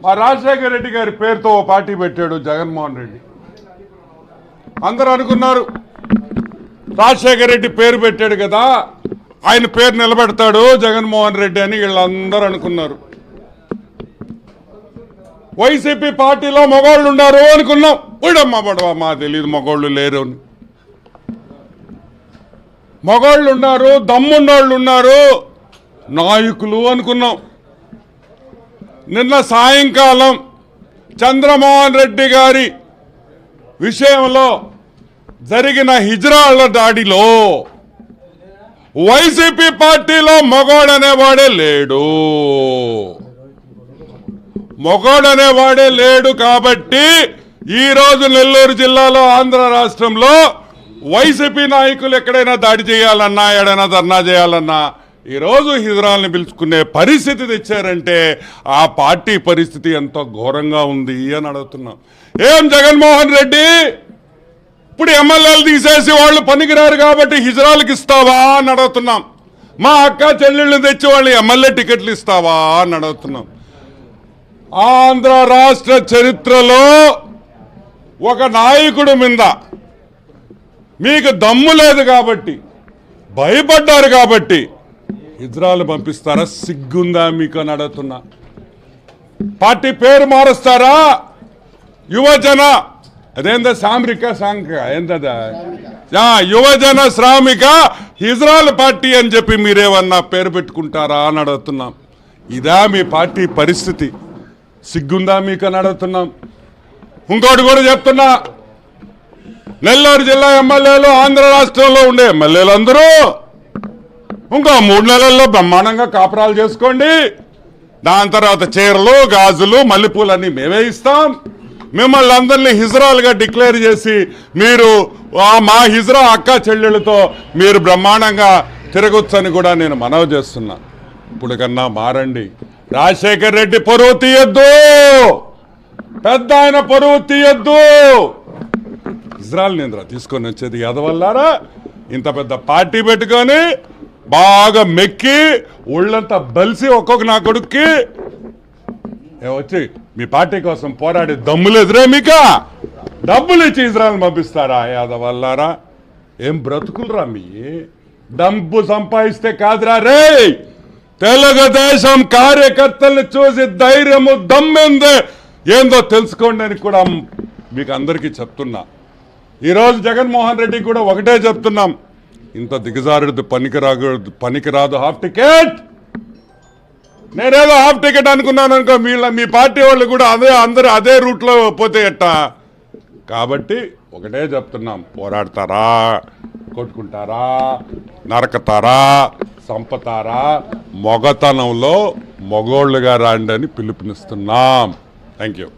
ఆ రాజశేఖర రెడ్డి గారి పేరుతో ఓ పార్టీ పెట్టాడు జగన్మోహన్ రెడ్డి. అందరూ అనుకున్నారు రాజశేఖర రెడ్డి పేరు పెట్టాడు కదా, ఆయన పేరు నిలబెడతాడు జగన్మోహన్ రెడ్డి అని వీళ్ళందరూ అనుకున్నారు. వైసీపీ పార్టీలో మగోళ్ళు ఉన్నారు అనుకున్నాం. ఉడమ్మా పడవమ్మా తెలియదు మగోళ్ళు లేరు అని. మగోళ్ళు ఉన్నారు, దమ్మున్నోళ్ళు ఉన్నారు, నాయకులు అనుకున్నాం. నిన్న సాయంకాలం చంద్రమోహన్ రెడ్డి గారి విషయంలో జరిగిన హిజ్రాళ్ల దాడిలో వైసీపీ పార్టీలో మగోడనేవాడే లేడు. మగోడనేవాడే లేడు కాబట్టి ఈరోజు నెల్లూరు జిల్లాలో ఆంధ్ర రాష్ట్రంలో వైసీపీ నాయకులు ఎక్కడైనా దాడి చేయాలన్నా, ఎడైనా ధర్నా చేయాలన్నా ఈరోజు హిజ్రాల్ని పిలుచుకునే పరిస్థితి తెచ్చారంటే ఆ పార్టీ పరిస్థితి ఎంత ఘోరంగా ఉంది అని అడుగుతున్నాం. ఏం జగన్మోహన్ రెడ్డి ఇప్పుడు ఎమ్మెల్యేలు తీసేసి వాళ్ళు పనికిరారు కాబట్టి హిజ్రాలకు ఇస్తావా అని అడుగుతున్నాం. మా అక్క చెల్లెళ్ళు తెచ్చి వాళ్ళు ఎమ్మెల్యే టికెట్లు ఇస్తావా అని అడుగుతున్నాం. ఆంధ్ర రాష్ట్ర చరిత్రలో ఒక నాయకుడి మీద మీకు దమ్ము లేదు కాబట్టి, భయపడ్డారు కాబట్టి హిజ్రాలు పంపిస్తారా? సిగ్గుందా మీకు అని అడుగుతున్నా. పార్టీ పేరు మారుస్తారా? యువజన అదేందా సామ్రిక సాంఘిక ఏందా యువజన శ్రామిక హిజ్రాల్ పార్టీ అని చెప్పి మీరేమన్నా పేరు పెట్టుకుంటారా అని అడుగుతున్నాం. ఇదా మీ పార్టీ పరిస్థితి? సిగ్గుందా మీకు అని అడుగుతున్నాం. ఇంకోటి కూడా చెప్తున్నా, నెల్లూరు జిల్లా ఎమ్మెల్యేలు ఆంధ్ర రాష్ట్రంలో ఉండే ఎమ్మెల్యేలు అందరూ ఇంకో 3 నెలల్లో బ్రహ్మాండంగా కాపురాలు చేసుకోండి. దాని తర్వాత చీరలు, గాజులు, మల్లెపూలన్నీ మేమే ఇస్తాం. మిమ్మల్ని అందరినీ హిజ్రాలుగా డిక్లేర్ చేసి మీరు మా హిజ్రా అక్క చెల్లెళ్ళతో మీరు బ్రహ్మాండంగా తిరగొచ్చని కూడా నేను మనవి చేస్తున్నా. ఇప్పుడు కన్నా మారండి. రాజశేఖర రెడ్డి పరువు తీయొద్దు, పెద్ద ఆయన పరువు తీయొద్దు. ఇజ్రాయల్ నింద్ర తీసుకొని వచ్చేది ఎదవల్లారా? ఇంత పెద్ద పార్టీ పెట్టుకొని బాగా మెక్కి ఒళ్ళంతా బలిసి ఒక్కొక్క నా కొడుక్కి వచ్చి మీ పార్టీ కోసం పోరాడి దమ్ములు ఎదురే మీక డబ్బులు ఇచ్చి ఇజ్రాయల్ పంపిస్తారా? యాదవల్లారా ఏం బ్రతుకులరా మీ? డబ్బు సంపాదిస్తే కాదురా రే. తెలుగుదేశం కార్యకర్తల్ని చూసి ధైర్యము ఏందో తెలుసుకోండి అని కూడా మీకు అందరికీ చెప్తున్నా. ఈరోజు జగన్మోహన్ రెడ్డి కూడా ఒకటే చెప్తున్నాం, ఇంత దిగజారుడు పనికిరాదు హాఫ్ టికెట్. నేనేదో హాఫ్ టికెట్ అనుకున్నాను అనుకో, మీ పార్టీ వాళ్ళు కూడా అందరూ అదే రూట్లో పోతే ఎట్టా? కాబట్టి ఒకటే చెప్తున్నాం, పోరాడతారా, కొట్టుకుంటారా, నరకతారా, సంపతారా, మొగతనంలో మగోళ్ళుగా రాండి అని పిలుపునిస్తున్నాం. Thank you.